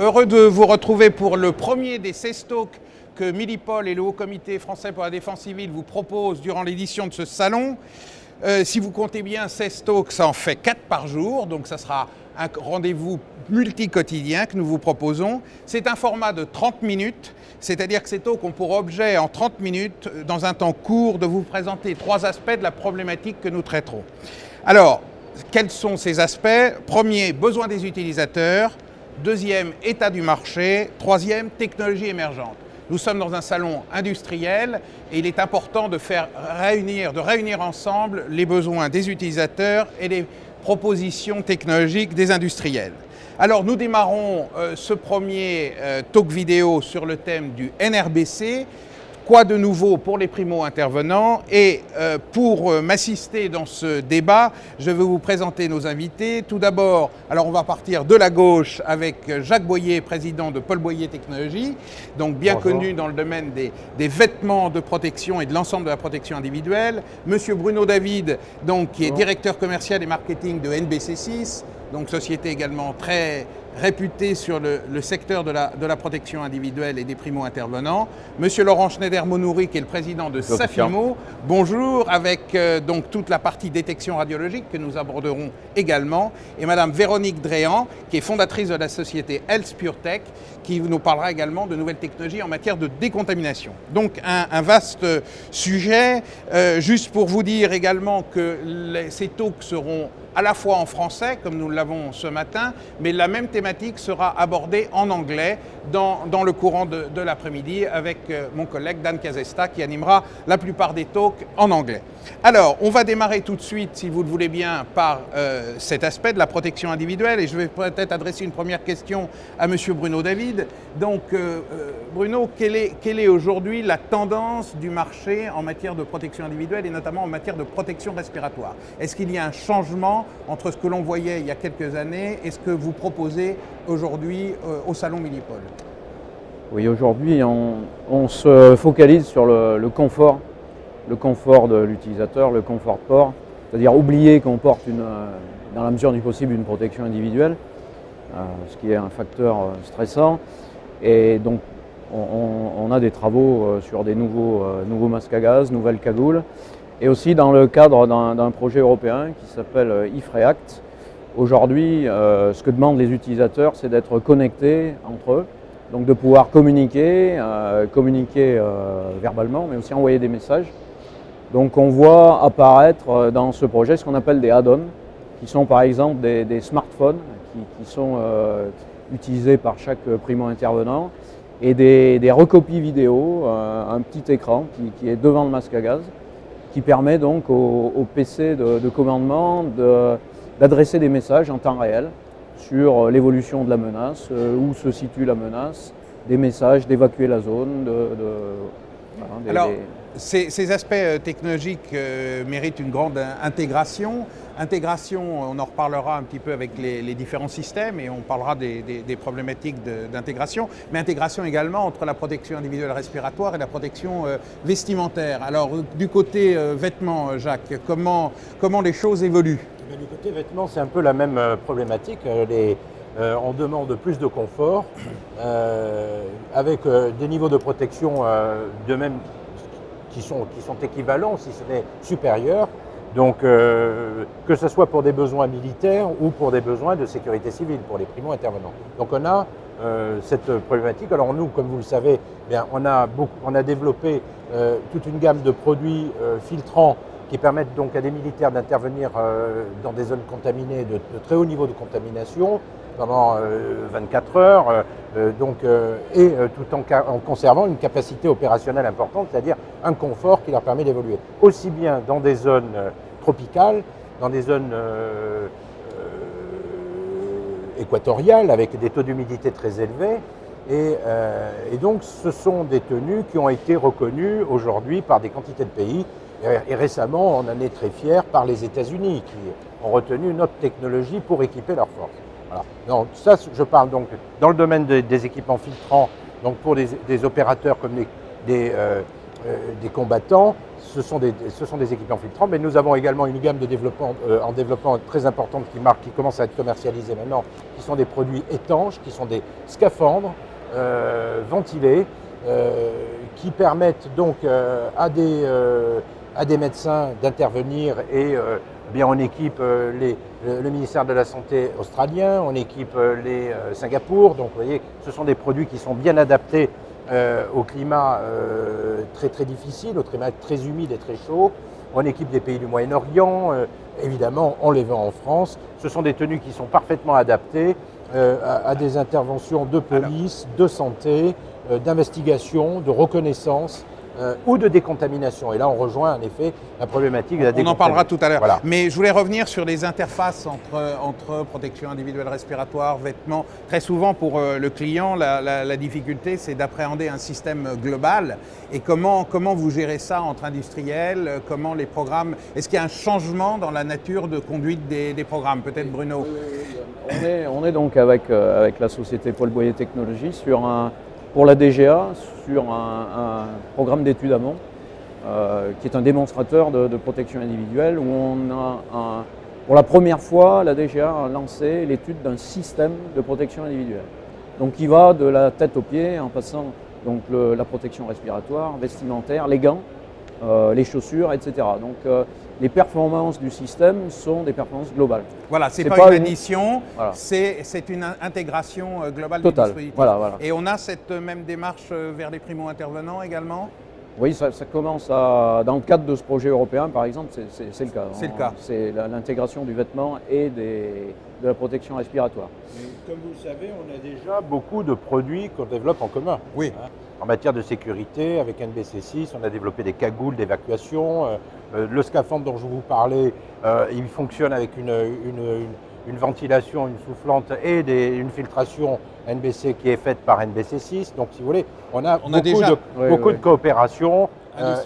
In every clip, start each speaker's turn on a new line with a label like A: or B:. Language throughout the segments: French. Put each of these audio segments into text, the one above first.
A: heureux de vous retrouver pour le premier des 16 talks que Milipol et le Haut Comité français pour la défense civile vous proposent durant l'édition de ce salon. Si vous comptez bien, 16 talks, ça en fait 4 par jour, donc ça sera un rendez-vous multi-quotidien que nous vous proposons. C'est un format de 30 minutes, c'est-à-dire que ces talks ont pour objet en 30 minutes, dans un temps court, de vous présenter 3 aspects de la problématique que nous traiterons. Alors, quels sont ces aspects? Premier, besoin des utilisateurs. Deuxième, état du marché. Troisième, technologie émergente. Nous sommes dans un salon industriel et il est important de réunir ensemble les besoins des utilisateurs et les propositions technologiques des industriels. Alors nous démarrons ce premier talk vidéo sur le thème du NRBC. Quoi de nouveau pour les primo-intervenants? Et pour m'assister dans ce débat, je vais vous présenter nos invités. Tout d'abord, alors on va partir de la gauche avec Jacques Boyer, président de Paul Boyer Technologies, donc bien connu dans le domaine des vêtements de protection et de l'ensemble de la protection individuelle. Monsieur Bruno David, donc, qui est directeur commercial et marketing de NBC6, donc société également très réputé sur le secteur de la protection individuelle et des primo-intervenants. Monsieur Laurent Schneider-Monouri, qui est le président de Safimo. Bonjour, avec donc toute la partie détection radiologique que nous aborderons également. Et Madame Véronique Dréan, qui est fondatrice de la société Health PureTech, qui nous parlera également de nouvelles technologies en matière de décontamination. Donc un vaste sujet. Juste pour vous dire également que ces talks seront à la fois en français, comme nous l'avons ce matin, mais la même thématique sera abordée en anglais dans le courant de l'après-midi avec mon collègue Dan Casesta qui animera la plupart des talks en anglais. Alors, on va démarrer tout de suite, si vous le voulez bien, par cet aspect de la protection individuelle et je vais peut-être adresser une première question à Monsieur Bruno David. Donc, Bruno, quelle est aujourd'hui la tendance du marché en matière de protection individuelle et notamment en matière de protection respiratoire? Est-ce qu'il y a un changement entre ce que l'on voyait il y a quelques années et ce que vous proposez aujourd'hui au salon Milipol?
B: Oui, aujourd'hui, on se focalise sur le confort de l'utilisateur, le confort de port, c'est-à-dire oublier qu'on porte dans la mesure du possible une protection individuelle, ce qui est un facteur stressant. Et donc, on a des travaux sur des nouveaux masques à gaz, nouvelles cagoules. Et aussi dans le cadre d'un projet européen qui s'appelle IFREACT. Aujourd'hui, ce que demandent les utilisateurs, c'est d'être connectés entre eux, donc de pouvoir communiquer verbalement, mais aussi envoyer des messages. Donc on voit apparaître dans ce projet ce qu'on appelle des add-ons, qui sont par exemple des smartphones qui sont utilisés par chaque primo-intervenant, et des recopies vidéo, un petit écran qui est devant le masque à gaz, qui permet donc au PC de commandement d'adresser des messages en temps réel sur l'évolution de la menace, où se situe la menace, des messages d'évacuer la zone.
A: Alors, ces aspects technologiques méritent une grande intégration. On en reparlera un petit peu avec les différents systèmes et on parlera des problématiques d'intégration, mais intégration également entre la protection individuelle respiratoire et la protection vestimentaire. Alors, du côté vêtements, Jacques, comment les choses évoluent?
C: Du côté vêtements, c'est un peu la même problématique. On demande plus de confort, avec des niveaux de protection de même qui sont équivalents, si ce n'est supérieurs. Donc, que ce soit pour des besoins militaires ou pour des besoins de sécurité civile, pour les primo-intervenants. Donc, on a cette problématique. Alors, nous, comme vous le savez, bien, on a développé toute une gamme de produits filtrants qui permettent donc à des militaires d'intervenir dans des zones contaminées de très haut niveau de contamination pendant 24 heures, tout en conservant une capacité opérationnelle importante, c'est-à-dire un confort qui leur permet d'évoluer. Aussi bien dans des zones tropicales, dans des zones équatoriales avec des taux d'humidité très élevés. Et donc ce sont des tenues qui ont été reconnues aujourd'hui par des quantités de pays. Et récemment, on en est très fiers par les États-Unis qui ont retenu notre technologie pour équiper leurs forces. Voilà. Donc ça, je parle donc dans le domaine des équipements filtrants, donc pour des opérateurs comme des des combattants, ce sont des équipements filtrants, mais nous avons également une gamme de développement, en développement très importante qui commence à être commercialisée maintenant, qui sont des produits étanches, qui sont des scaphandres ventilés, qui permettent donc à des médecins d'intervenir et bien on équipe le ministère de la Santé australien, on équipe les Singapour, donc vous voyez, ce sont des produits qui sont bien adaptés au climat très très difficile, au climat très humide et très chaud. On équipe des pays du Moyen-Orient, évidemment on les vend en France. Ce sont des tenues qui sont parfaitement adaptées à des interventions de police, de santé, d'investigation, de reconnaissance ou de décontamination. Et là, on rejoint en effet la problématique de la décontamination.
A: On en parlera tout à l'heure.
C: Voilà.
A: Mais je voulais revenir sur les interfaces entre protection individuelle respiratoire, vêtements. Très souvent, pour le client, la difficulté, c'est d'appréhender un système global. Et comment vous gérez ça entre industriels, comment les programmes... Est-ce qu'il y a un changement dans la nature de conduite des programmes? Peut-être Bruno.
B: On est donc avec la société Paul Boyer Technologies pour la DGA, sur un programme d'études amont, qui est un démonstrateur de protection individuelle, où on a, pour la première fois, la DGA a lancé l'étude d'un système de protection individuelle. Donc qui va de la tête aux pieds, en passant donc la protection respiratoire, vestimentaire, les gants, les chaussures, etc. Donc les performances du système sont des performances globales.
A: Voilà, c'est pas une addition,
B: voilà.
A: C'est une intégration globale
B: totale
A: du dispositif.
B: Voilà.
A: Et on a cette même démarche vers les primo-intervenants également?
B: Oui, ça commence dans le cadre de ce projet européen, par exemple, c'est le cas.
A: C'est le cas.
B: C'est l'intégration du vêtement et de la protection respiratoire.
C: Mais comme vous le savez, on a déjà beaucoup de produits qu'on développe en commun.
A: Oui.
C: En matière de sécurité, avec NBC6, on a développé des cagoules d'évacuation. Le scaphandre dont je vous parlais, il fonctionne avec une ventilation, une soufflante et une filtration NBC qui est faite par NBC6. Donc si vous voulez, on a beaucoup de coopération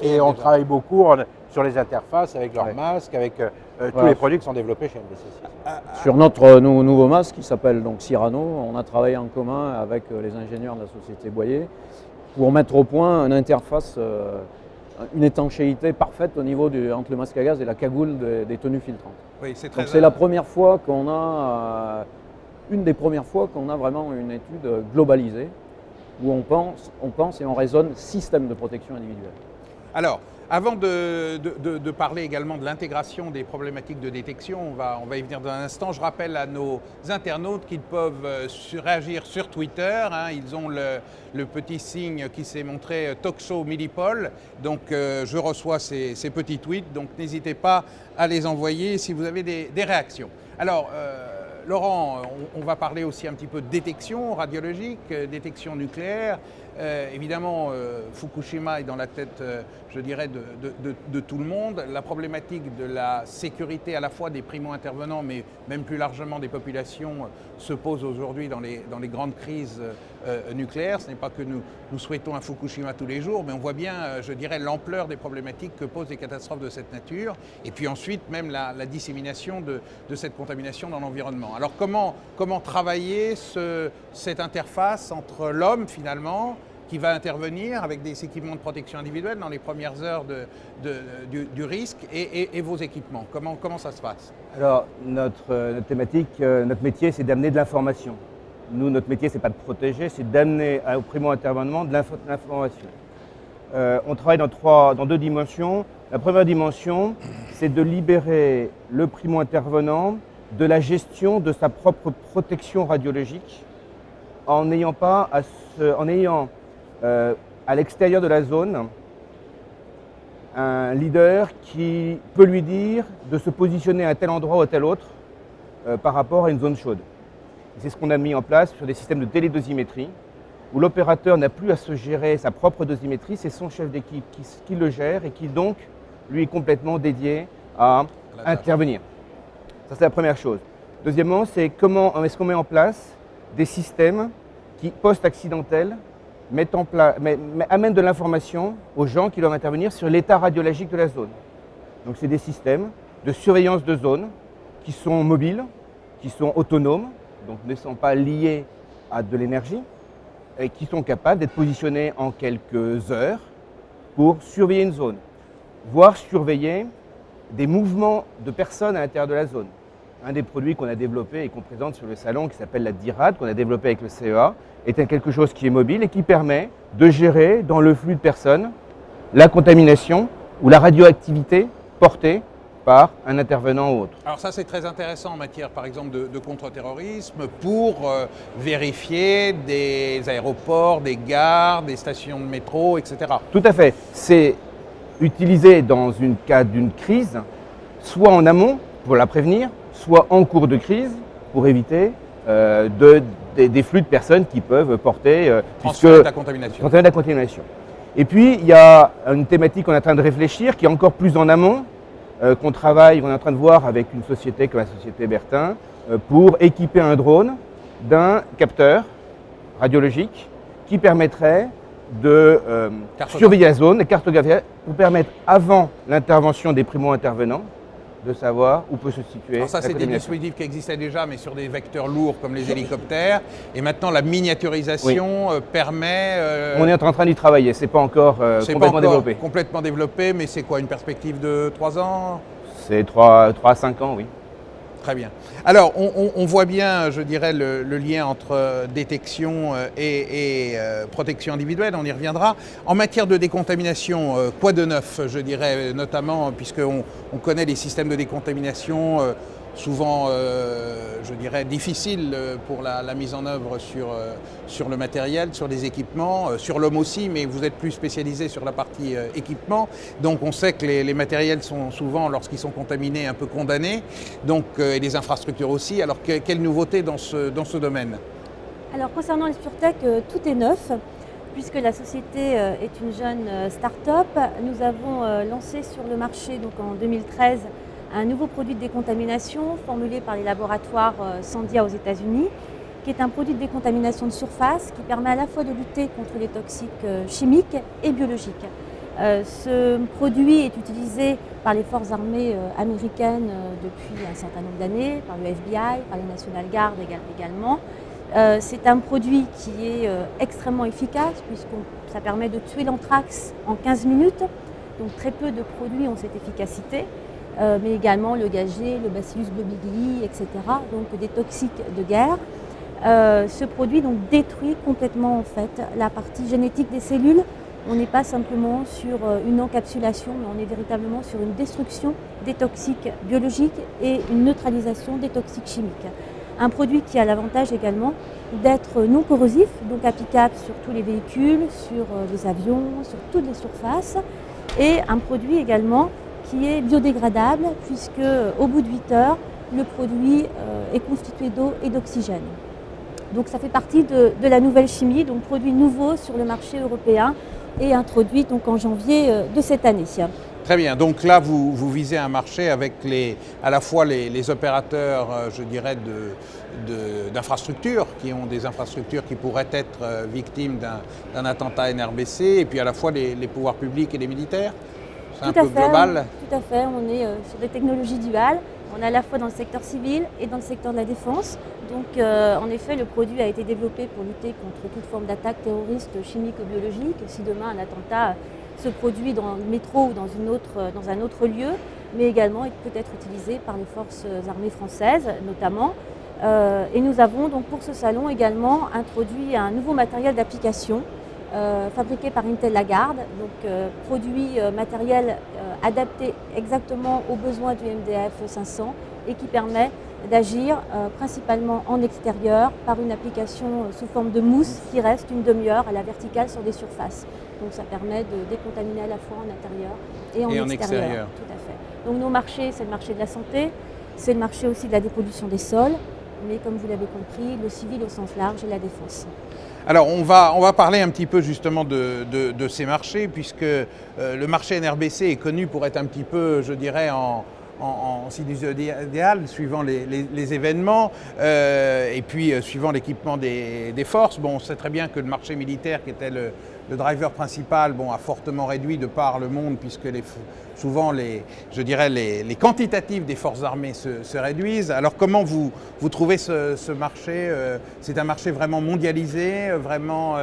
C: et on travaille beaucoup sur les interfaces avec leurs masques, avec tous les produits qui sont développés chez NBC6.
B: Sur notre nouveau masque qui s'appelle donc Cyrano, on a travaillé en commun avec les ingénieurs de la société Boyer pour mettre au point une interface, une étanchéité parfaite au niveau entre le masque à gaz et la cagoule des tenues filtrantes.
A: Oui, c'est
B: la première fois qu'on a, une des premières fois qu'on a vraiment une étude globalisée où on pense et on raisonne système de protection individuelle.
A: Alors, avant de parler également de l'intégration des problématiques de détection, on va y venir dans un instant. Je rappelle à nos internautes qu'ils peuvent réagir sur Twitter. Ils ont le petit signe qui s'est montré TalkShow Midipol. Donc je reçois ces petits tweets, donc n'hésitez pas à les envoyer si vous avez des réactions. Alors, Laurent, on va parler aussi un petit peu de détection radiologique, détection nucléaire. Évidemment, Fukushima est dans la tête, je dirais, de tout le monde. La problématique de la sécurité à la fois des primo-intervenants, mais même plus largement des populations, se pose aujourd'hui dans les grandes crises nucléaires. Ce n'est pas que nous souhaitons un Fukushima tous les jours, mais on voit bien, je dirais, l'ampleur des problématiques que posent des catastrophes de cette nature. Et puis ensuite, même la dissémination de cette contamination dans l'environnement. Alors comment travailler cette interface entre l'homme, finalement, qui va intervenir avec des équipements de protection individuelle dans les premières heures du risque et vos équipements. Comment ça se passe?
D: Alors, notre thématique, notre métier, c'est d'amener de l'information. Nous, notre métier, c'est pas de protéger, c'est d'amener aux primo-intervenants de l'information. On travaille dans deux dimensions. La première dimension, c'est de libérer le primo-intervenant de la gestion de sa propre protection radiologique en n'ayant à l'extérieur de la zone un leader qui peut lui dire de se positionner à tel endroit ou à tel autre par rapport à une zone chaude. C'est ce qu'on a mis en place sur des systèmes de télédosimétrie où l'opérateur n'a plus à se gérer sa propre dosimétrie, c'est son chef d'équipe qui le gère et qui donc lui est complètement dédié à intervenir. Ça, c'est la première chose. Deuxièmement, c'est comment est-ce qu'on met en place des systèmes qui, post-accidentels, amènent de l'information aux gens qui doivent intervenir sur l'état radiologique de la zone. Donc, c'est des systèmes de surveillance de zone qui sont mobiles, qui sont autonomes, donc ne sont pas liés à de l'énergie, et qui sont capables d'être positionnés en quelques heures pour surveiller une zone, voire surveiller des mouvements de personnes à l'intérieur de la zone. Un des produits qu'on a développé et qu'on présente sur le salon, qui s'appelle la DIRAD, qu'on a développé avec le CEA, est quelque chose qui est mobile et qui permet de gérer dans le flux de personnes la contamination ou la radioactivité portée par un intervenant ou autre.
A: Alors ça c'est très intéressant en matière par exemple de contre-terrorisme pour vérifier des aéroports, des gares, des stations de métro, etc.
D: Tout à fait. C'est utilisé dans une cas d'une crise, soit en amont pour la prévenir, soit en cours de crise pour éviter des flux de personnes qui peuvent porter
A: transférer la contamination.
D: La contamination. Et puis il y a une thématique qu'on est en train de réfléchir qui est encore plus en amont, qu'on travaille, on est en train de voir avec une société comme la société Bertin pour équiper un drone d'un capteur radiologique qui permettrait de surveiller la zone, cartographier, pour permettre avant l'intervention des primo-intervenants de savoir où peut se situer.
A: Alors ça c'est des dispositifs qui existaient déjà mais sur des vecteurs lourds comme les hélicoptères et maintenant la miniaturisation permet…
D: On est en train d'y travailler, c'est pas encore complètement développé.
A: Complètement développé, mais c'est quoi, une perspective de 3 ans?
D: C'est 3 à 5 ans, oui.
A: Très bien. Alors, on voit bien, je dirais, le lien entre détection et protection individuelle, on y reviendra. En matière de décontamination, quoi de neuf, je dirais, notamment, puisqu'on connaît les systèmes de décontamination souvent, je dirais, difficiles pour la mise en œuvre sur le matériel, sur les équipements, sur l'homme aussi, mais vous êtes plus spécialisé sur la partie équipement. Donc on sait que les matériels sont souvent, lorsqu'ils sont contaminés, un peu condamnés, donc, et les infrastructures aussi. Alors quelle nouveauté dans ce domaine?
E: Alors concernant les SpureTech, tout est neuf. Puisque la société est une jeune start-up, nous avons lancé sur le marché donc en 2013 un nouveau produit de décontamination formulé par les laboratoires Sandia aux États-Unis, qui est un produit de décontamination de surface qui permet à la fois de lutter contre les toxiques chimiques et biologiques. Ce produit est utilisé par les forces armées américaines depuis un certain nombre d'années, par le FBI, par les National Guard également. C'est un produit qui est extrêmement efficace puisque ça permet de tuer l'anthrax en 15 minutes. Donc très peu de produits ont cette efficacité. Mais également le gagé, le Bacillus globigii, etc. Donc des toxiques de guerre. Ce produit donc détruit complètement en fait la partie génétique des cellules. On n'est pas simplement sur une encapsulation, mais on est véritablement sur une destruction des toxiques biologiques et une neutralisation des toxiques chimiques. Un produit qui a l'avantage également d'être non corrosif, donc applicable sur tous les véhicules, sur les avions, sur toutes les surfaces, et un produit également qui est biodégradable puisque au bout de 8 heures, le produit est constitué d'eau et d'oxygène. Donc ça fait partie de la nouvelle chimie, donc produit nouveau sur le marché européen et introduit donc en janvier de cette année.
A: Très bien, donc là vous visez un marché avec à la fois les opérateurs, je dirais, d'infrastructures, qui ont des infrastructures qui pourraient être victimes d'un attentat NRBC, et puis à la fois les pouvoirs publics et les militaires. C'est un peu global.
E: Tout à fait, on est sur des technologies duales. On est à la fois dans le secteur civil et dans le secteur de la défense. Donc en effet, le produit a été développé pour lutter contre toute forme d'attaque terroriste, chimique ou biologique. Si demain un attentat se produit dans le métro ou dans un autre lieu, mais également il peut être utilisé par les forces armées françaises notamment. Et nous avons donc pour ce salon également introduit un nouveau matériel d'application fabriqué par Intel Lagarde, donc produit matériel adapté exactement aux besoins du MDF 500 et qui permet d'agir principalement en extérieur par une application sous forme de mousse qui reste une demi-heure à la verticale sur des surfaces. Donc ça permet de décontaminer à la fois en intérieur et en extérieur. Tout à fait. Donc nos marchés, c'est le marché de la santé, c'est le marché aussi de la dépollution des sols, mais comme vous l'avez compris, le civil au sens large et la défense.
A: Alors on va parler un petit peu justement de ces marchés, puisque le marché NRBC est connu pour être un petit peu, je dirais, en sinusoïdal, suivant les événements, et puis suivant l'équipement des forces. Bon, on sait très bien que le marché militaire, qui était le driver principal a fortement réduit de par le monde, puisque souvent je dirais les quantitatifs des forces armées se réduisent. Alors comment vous trouvez ce marché? C'est un marché vraiment mondialisé, vraiment,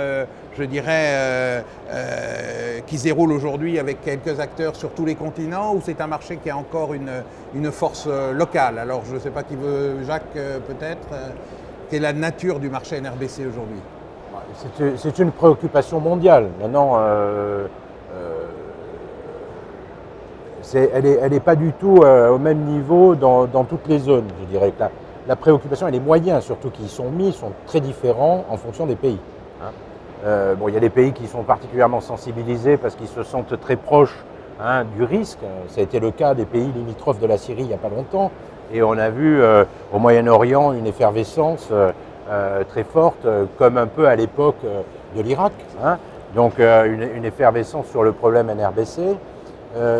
A: je dirais, qui se déroule aujourd'hui avec quelques acteurs sur tous les continents, ou c'est un marché qui a encore une force locale? Alors je ne sais pas qui veut, Jacques peut-être, quelle est la nature du marché NRBC aujourd'hui?
C: C'est une préoccupation mondiale. Maintenant, elle n'est pas du tout au même niveau dans toutes les zones. Je dirais que la préoccupation et les moyens surtout qui y sont mis sont très différents en fonction des pays. Il y a des pays qui sont particulièrement sensibilisés parce qu'ils se sentent très proches du risque. Ça a été le cas des pays limitrophes de la Syrie il n'y a pas longtemps. Et on a vu au Moyen-Orient une effervescence très forte, comme un peu à l'époque de l'Irak. Donc une effervescence sur le problème NRBC.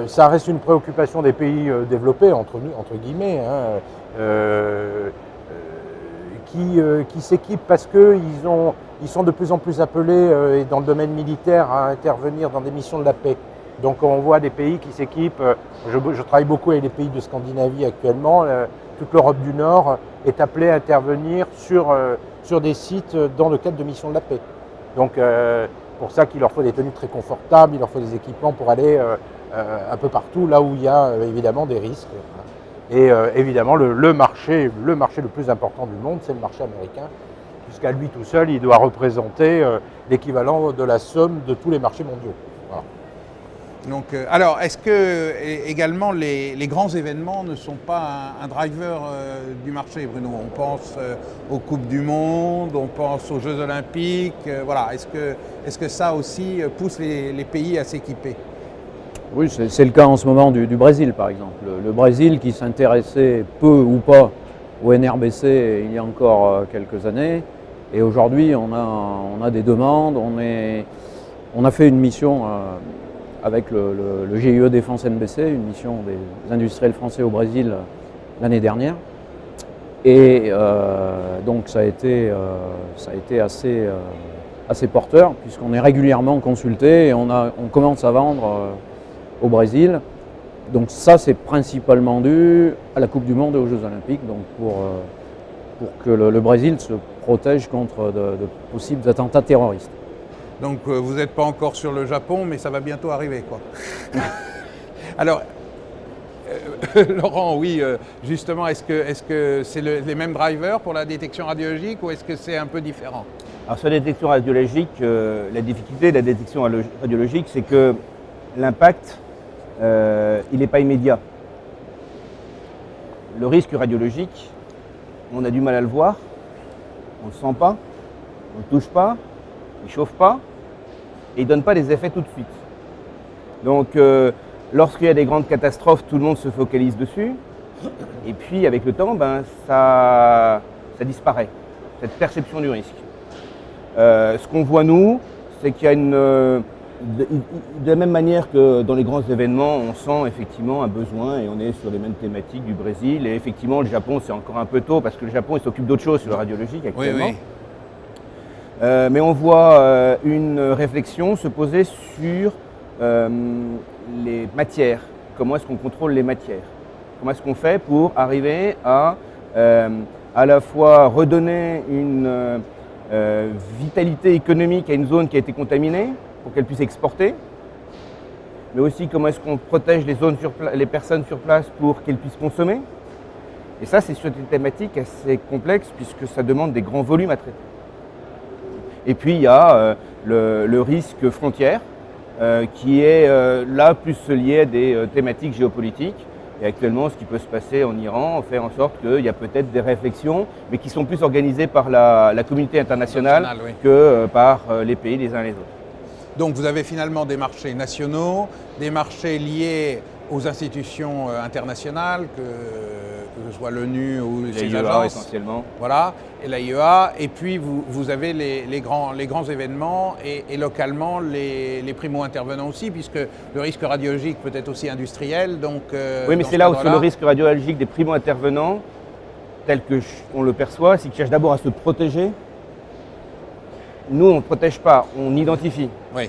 C: Ça reste une préoccupation des pays développés, entre guillemets, qui s'équipent parce qu'ils sont de plus en plus appelés, et dans le domaine militaire, à intervenir dans des missions de la paix. Donc on voit des pays qui s'équipent. Je travaille beaucoup avec les pays de Scandinavie actuellement. Toute l'Europe du Nord est appelée à intervenir sur des sites dans le cadre de missions de la paix. Donc pour ça qu'il leur faut des tenues très confortables, il leur faut des équipements pour aller un peu partout là où il y a évidemment des risques. Et évidemment le marché le plus important du monde, c'est le marché américain, puisqu'à lui tout seul, il doit représenter l'équivalent de la somme de tous les marchés mondiaux. Voilà.
A: Donc, alors, est-ce que également les grands événements ne sont pas un driver du marché, Bruno? On pense aux Coupes du Monde, on pense aux Jeux Olympiques. Voilà. Est-ce que ça aussi pousse les pays à s'équiper?
B: Oui, c'est le cas en ce moment du Brésil, par exemple. Le Brésil qui s'intéressait peu ou pas au NRBC il y a encore quelques années. Et aujourd'hui, on a des demandes. On a fait une mission avec le GIE Défense NBC, une mission des industriels français au Brésil l'année dernière. Et donc ça a été assez porteur, puisqu'on est régulièrement consulté et on commence à vendre au Brésil. Donc ça, c'est principalement dû à la Coupe du Monde et aux Jeux Olympiques, donc pour que le Brésil se protège contre de possibles attentats terroristes.
A: Donc vous n'êtes pas encore sur le Japon, mais ça va bientôt arriver, quoi. Alors, Laurent, oui, justement, est-ce que c'est les mêmes drivers pour la détection radiologique ou est-ce que c'est un peu différent?
D: Alors sur la détection radiologique, la difficulté de la détection radiologique, c'est que l'impact, il n'est pas immédiat. Le risque radiologique, on a du mal à le voir, on ne le sent pas, on ne le touche pas, il ne chauffe pas et il ne donne pas des effets tout de suite. Donc lorsqu'il y a des grandes catastrophes, tout le monde se focalise dessus et puis avec le temps, ça disparaît, cette perception du risque. Ce qu'on voit nous, c'est qu'il y a de la même manière que dans les grands événements, on sent effectivement un besoin et on est sur les mêmes thématiques du Brésil. Et effectivement, le Japon, c'est encore un peu tôt parce que le Japon, il s'occupe d'autre chose sur le radiologique actuellement.
A: Oui, oui.
D: Mais on voit une réflexion se poser sur les matières. Comment est-ce qu'on contrôle les matières? Comment est-ce qu'on fait pour arriver à la fois redonner une vitalité économique à une zone qui a été contaminée pour qu'elle puisse exporter, mais aussi comment est-ce qu'on protège les personnes sur place pour qu'elles puissent consommer. Et ça, c'est sur des thématiques assez complexes puisque ça demande des grands volumes à traiter. Et puis il y a le risque frontière qui est là plus lié à des thématiques géopolitiques. Et actuellement, ce qui peut se passer en Iran fait en sorte qu'il y a peut-être des réflexions, mais qui sont plus organisées par la communauté internationale
A: oui,
D: que par les pays les uns les autres.
A: Donc vous avez finalement des marchés nationaux, des marchés liés aux institutions internationales, que ce soit l'ONU ou ses agences,
D: essentiellement.
A: Voilà, et l'AIEA, et puis vous avez les grands événements et localement les primo-intervenants aussi, puisque le risque radiologique peut être aussi industriel. Donc,
D: oui, mais c'est là où le risque radiologique des primo-intervenants, tel qu'on le perçoit, c'est qu'ils cherchent d'abord à se protéger. Nous, on ne protège pas, on identifie.
A: Oui.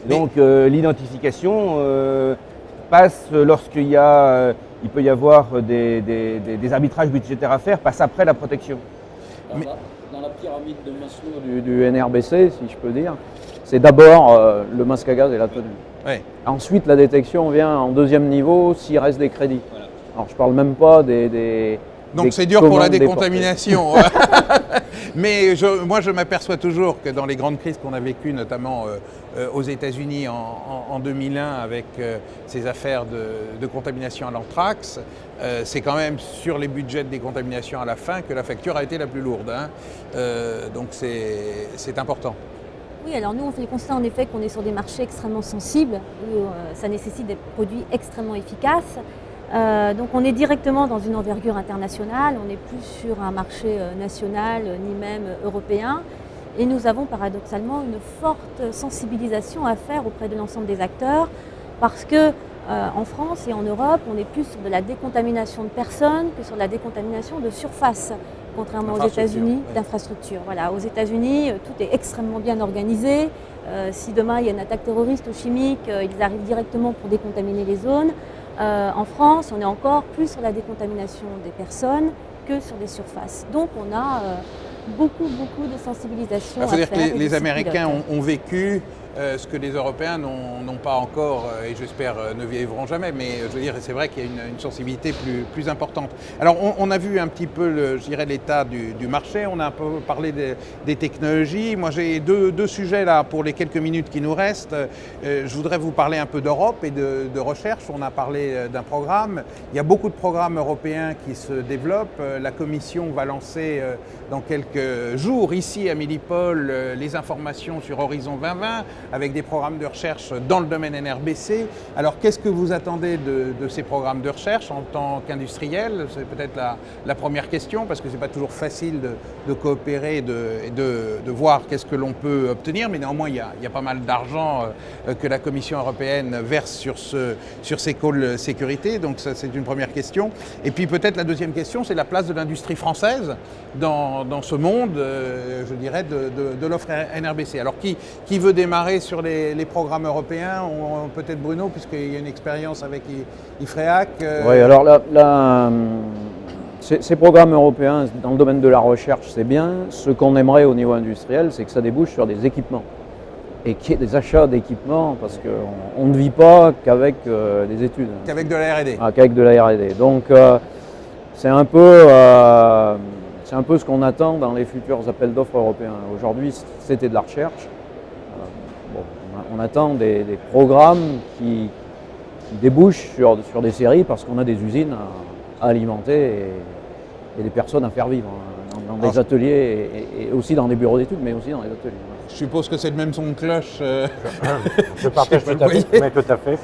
D: Donc l'identification passe lorsqu'il y a, il peut y avoir des arbitrages budgétaires à faire, passe après la protection.
B: Dans la pyramide de Maslow du NRBC, si je peux dire, c'est d'abord le masque à gaz et la tenue.
A: Ouais.
B: Ensuite, la détection vient en deuxième niveau s'il reste des crédits. Voilà. Alors, je ne parle même pas des
A: donc c'est dur pour la décontamination. Mais moi, je m'aperçois toujours que dans les grandes crises qu'on a vécues, notamment aux États-Unis en 2001 avec ces affaires de contamination à l'anthrax, c'est quand même sur les budgets de décontamination à la fin que la facture a été la plus lourde. Hein. Donc c'est important.
E: Oui, alors nous on fait le constat en effet qu'on est sur des marchés extrêmement sensibles, où ça nécessite des produits extrêmement efficaces. Donc on est directement dans une envergure internationale, on n'est plus sur un marché national ni même européen. Et nous avons paradoxalement une forte sensibilisation à faire auprès de l'ensemble des acteurs parce que en France et en Europe, on est plus sur de la décontamination de personnes que sur la décontamination de surface, contrairement aux États-Unis, d'infrastructures. Voilà, aux États-Unis, tout est extrêmement bien organisé. Si demain il y a une attaque terroriste ou chimique, ils arrivent directement pour décontaminer les zones. En France, on est encore plus sur la décontamination des personnes que sur des surfaces. Donc on a beaucoup de sensibilisation.
A: Il faut dire que les Américains ont vécu ce que les Européens n'ont pas encore, et j'espère ne vivront jamais, mais je veux dire, c'est vrai qu'il y a une sensibilité plus importante. Alors on a vu un petit peu, je dirais, l'état du marché, on a un peu parlé des technologies. Moi j'ai deux sujets là pour les quelques minutes qui nous restent. Je voudrais vous parler un peu d'Europe et de recherche. On a parlé d'un programme. Il y a beaucoup de programmes européens qui se développent. La Commission va lancer dans quelques jours ici à Milipol les informations sur Horizon 2020 avec des programmes de recherche dans le domaine NRBC. Alors qu'est-ce que vous attendez de ces programmes de recherche en tant qu'industriel? C'est peut-être la première question parce que ce n'est pas toujours facile de coopérer et de voir qu'est-ce que l'on peut obtenir, mais néanmoins il y a pas mal d'argent que la Commission européenne verse sur ces calls sécurité, donc ça c'est une première question. Et puis peut-être la deuxième question, c'est la place de l'industrie française dans ce monde, je dirais, de l'offre NRBC. Alors qui veut démarrer sur les programmes européens? Peut-être Bruno, puisqu'il y a une expérience avec IFREAC.
B: Oui, alors ces programmes européens dans le domaine de la recherche, c'est bien. Ce qu'on aimerait au niveau industriel, c'est que ça débouche sur des équipements et qu'il y ait des achats d'équipements, parce qu'on ne vit pas qu'avec des études.
A: Qu'avec de la R&D.
B: Qu'avec de la R&D. Donc c'est un peu ce qu'on attend dans les futurs appels d'offres européens. Aujourd'hui, c'était de la recherche. On attend des programmes qui débouchent sur des séries parce qu'on a des usines à alimenter et des personnes à faire vivre dans des ateliers et aussi dans des bureaux d'études, mais aussi dans les ateliers.
A: Je suppose que c'est le même son de cloche.
C: Je partage tout à fait.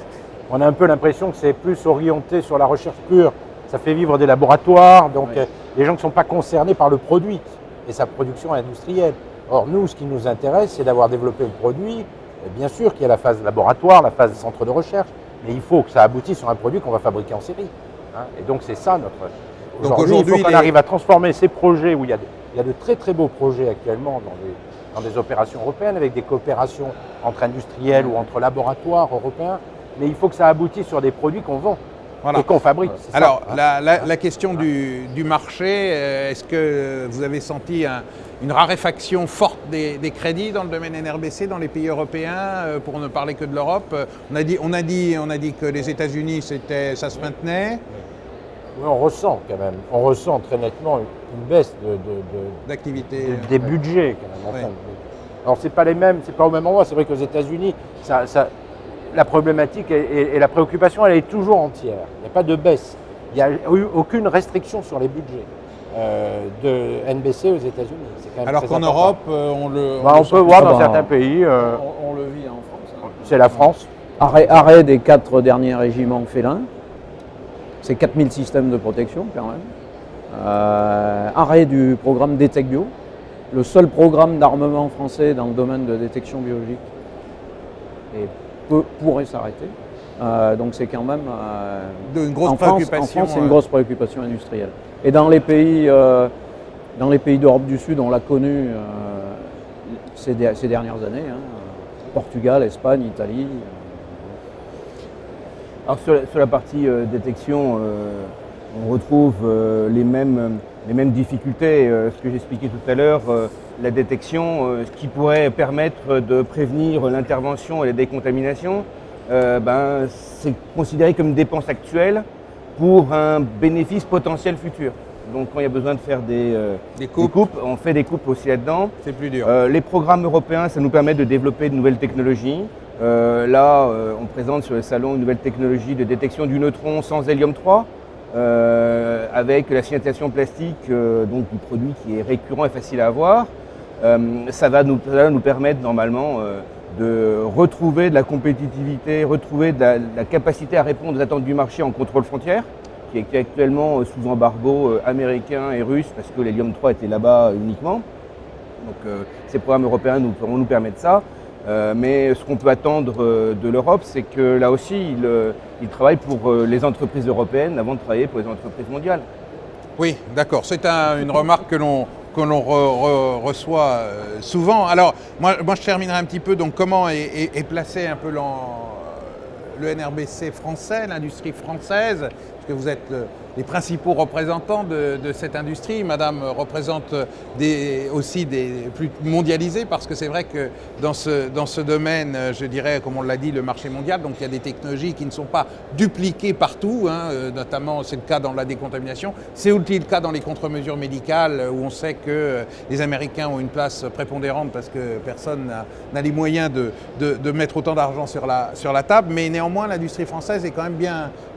C: On a un peu l'impression que c'est plus orienté sur la recherche pure. Ça fait vivre des laboratoires, donc les gens qui ne sont pas concernés par le produit et sa production industrielle. Or, nous, ce qui nous intéresse, c'est d'avoir développé le produit. Et bien sûr qu'il y a la phase laboratoire, la phase centre de recherche, mais il faut que ça aboutisse sur un produit qu'on va fabriquer en série. Et donc, c'est ça notre... Aujourd'hui, il faut qu'on arrive à transformer ces projets où il y a de très beaux projets actuellement dans des opérations européennes, avec des coopérations entre industriels ou entre laboratoires européens, mais il faut que ça aboutisse sur des produits qu'on vend. Voilà. Et qu'on fabrique.
A: Alors, la question du marché, est-ce que vous avez senti une raréfaction forte des crédits dans le domaine NRBC dans les pays européens, pour ne parler que de l'Europe? On a dit que les États-Unis, ça se maintenait.
C: Oui, on ressent quand même, on ressent très nettement une baisse
A: d'activité,
C: des budgets quand même. Enfin, alors c'est pas les mêmes, c'est pas au même endroit. C'est vrai qu'aux États-Unis, la problématique et la préoccupation, elle est toujours entière. Il n'y a pas de baisse. Il n'y a eu aucune restriction sur les budgets de NBC aux États-Unis.
A: Alors qu'en Europe, on
C: peut voir dans certains pays.
B: On le vit en France.
C: C'est la France.
B: Arrêt des 4 derniers régiments félins. C'est 4000 systèmes de protection quand même. Arrêt du programme Detect Bio, le seul programme d'armement français dans le domaine de détection biologique. Et pourrait s'arrêter. Donc c'est quand même
A: une grosse préoccupation.
B: En France, c'est une grosse préoccupation industrielle. Et dans les pays d'Europe du Sud, on l'a connu ces dernières années. Portugal, Espagne, Italie.
D: Alors sur la partie détection, on retrouve les mêmes difficultés. Ce que j'expliquais tout à l'heure, la détection, ce qui pourrait permettre de prévenir l'intervention et la décontamination, c'est considéré comme une dépense actuelle pour un bénéfice potentiel futur. Donc quand il y a besoin de faire des coupes, on fait des coupes aussi là-dedans.
A: C'est plus dur.
D: Les programmes européens, ça nous permet de développer de nouvelles technologies. On présente sur le salon une nouvelle technologie de détection du neutron sans hélium-3, avec la signalisation plastique, donc du produit qui est récurrent et facile à avoir. Ça va nous permettre normalement de retrouver de la compétitivité, retrouver de la capacité à répondre aux attentes du marché en contrôle frontière, qui est actuellement sous embargo américain et russe, parce que l'hélium-3 était là-bas uniquement. Donc ces programmes européens nous permettent ça. Mais ce qu'on peut attendre de l'Europe, c'est que là aussi, ils travaillent pour les entreprises européennes avant de travailler pour les entreprises mondiales.
A: Oui, d'accord. C'est une remarque que l'on reçoit souvent. Alors, moi, je terminerai un petit peu. Donc, comment est placé un peu le NRBC français, l'industrie française, parce que vous êtes les principaux représentants de cette industrie. Madame représente aussi des plus mondialisés, parce que c'est vrai que dans ce domaine, je dirais, comme on l'a dit, le marché mondial, donc il y a des technologies qui ne sont pas dupliquées partout, notamment c'est le cas dans la décontamination, c'est aussi le cas dans les contre-mesures médicales, où on sait que les Américains ont une place prépondérante parce que personne n'a les moyens de mettre autant d'argent sur la table, mais néanmoins l'industrie française est quand même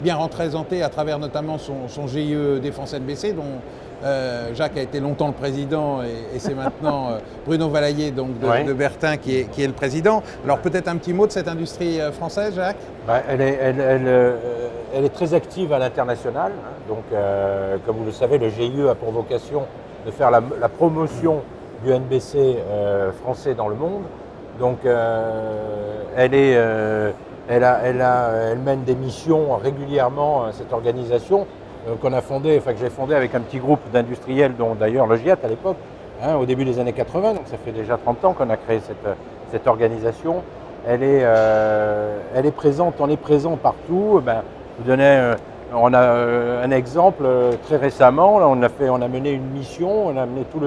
A: bien représentée à travers notamment son GIE Défense NBC, dont Jacques a été longtemps le président, et c'est maintenant Bruno Valayer donc de Bertin qui est le président. Alors peut-être un petit mot de cette industrie française, Jacques?
C: Elle est très active à l'international. Donc, comme vous le savez, le GIE a pour vocation de faire la promotion du NBC français dans le monde. Donc, elle mène des missions régulièrement, cette organisation qu'on a fondée, que j'ai fondée avec un petit groupe d'industriels, dont d'ailleurs le GIAT à l'époque, au début des années 80, donc ça fait déjà 30 ans qu'on a créé cette organisation. Elle est présente, on est présent partout. Je vous donnais, on a un exemple très récemment. Là, on a mené une mission, on a mené tout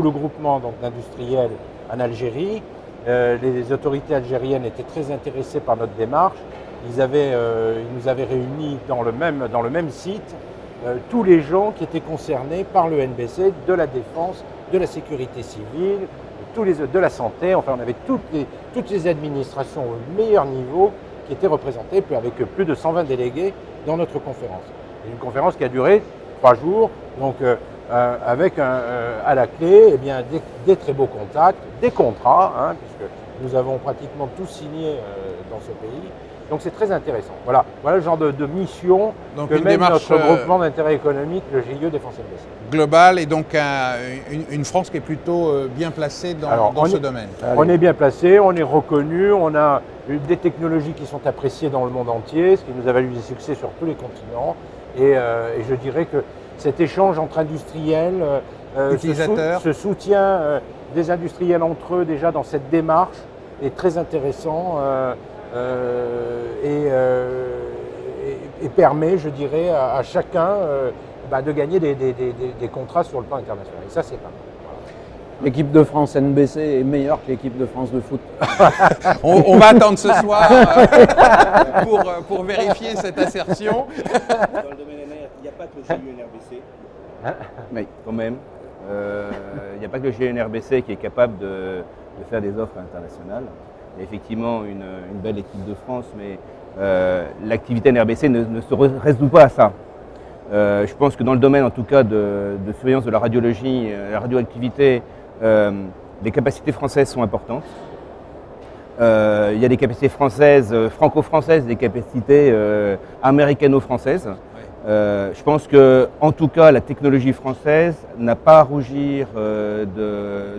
C: le groupement d'industriels en Algérie. Les autorités algériennes étaient très intéressées par notre démarche. Ils nous avaient réunis dans le même site tous les gens qui étaient concernés par le NBC, de la défense, de la sécurité civile, de la santé. Enfin, on avait toutes les administrations au meilleur niveau qui étaient représentées, puis avec plus de 120 délégués dans notre conférence. Et une conférence qui a duré 3 jours, donc avec à la clé des très beaux contacts, des contrats, puisque nous avons pratiquement tout signé dans ce pays. Donc c'est très intéressant. Voilà le genre de mission donc que mène notre groupement d'intérêt économique, le GIE Défense NBC.
A: Global, et donc une France qui est plutôt bien placée dans ce domaine.
C: On est bien placé, on est reconnu, on a des technologies qui sont appréciées dans le monde entier, ce qui nous a valu des succès sur tous les continents. Et je dirais que cet échange entre industriels,
A: utilisateurs,
C: ce soutien des industriels entre eux déjà dans cette démarche est très intéressant. Et permet, je dirais, à chacun de gagner des contrats sur le plan international. Et ça, c'est pas mal.
B: L'équipe de France NBC est meilleure que l'équipe de France de foot.
A: on va attendre ce soir pour vérifier cette assertion.
D: Dans le domaine NR, il n'y a pas que le GIE NRBC. Mais quand même, il n'y a pas que le GIE NRBC qui est capable de faire des offres internationales. Il y a effectivement une belle équipe de France, mais l'activité NRBC ne se résout pas à ça. Je pense que dans le domaine, en tout cas, de surveillance de la radiologie, la radioactivité, les capacités françaises sont importantes. Il y a des capacités françaises, franco-françaises, des capacités américano-françaises. Je pense que, en tout cas, la technologie française n'a pas à rougir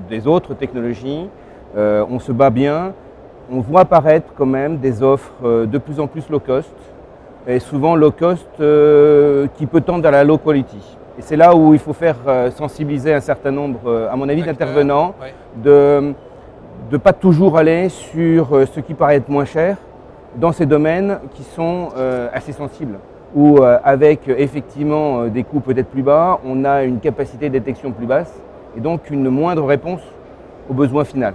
D: des autres technologies. On se bat bien. On voit apparaître quand même des offres de plus en plus low cost, et souvent low cost qui peut tendre vers la low quality. Et c'est là où il faut faire sensibiliser un certain nombre, à mon avis, d'intervenants, de ne pas toujours aller sur ce qui paraît être moins cher dans ces domaines qui sont assez sensibles, où avec effectivement des coûts peut-être plus bas, on a une capacité de détection plus basse et donc une moindre réponse au besoin final.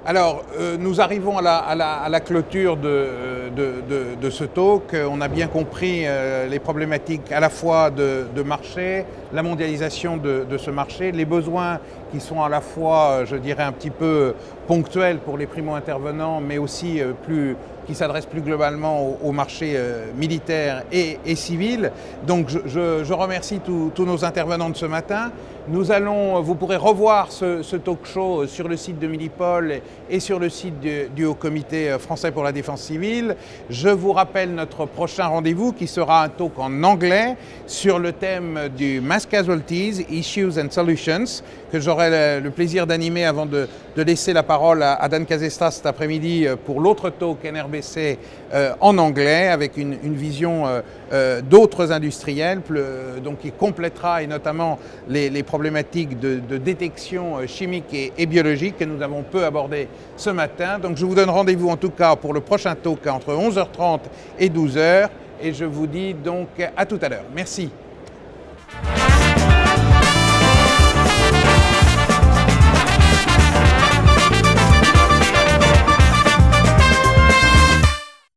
A: Alors, nous arrivons à la clôture de ce talk. On a bien compris les problématiques à la fois de marché, la mondialisation de ce marché, les besoins qui sont à la fois, je dirais, un petit peu ponctuels pour les primo-intervenants, mais aussi qui s'adressent plus globalement au marché militaire et civil. Donc je remercie tous nos intervenants de ce matin. Vous pourrez revoir ce talk show sur le site de Milipol et sur le site du Haut Comité français pour la défense civile. Je vous rappelle notre prochain rendez-vous qui sera un talk en anglais sur le thème du Mass Casualties, Issues and Solutions, que j'aurai le plaisir d'animer avant de laisser la parole à Dan Casestra cet après-midi pour l'autre talk NRBC en anglais avec une vision d'autres industriels donc qui complétera et notamment les problématiques de détection chimique et biologique que nous avons peu abordées ce matin. Donc je vous donne rendez-vous en tout cas pour le prochain talk entre 11h30 et 12h et je vous dis donc à tout à l'heure. Merci.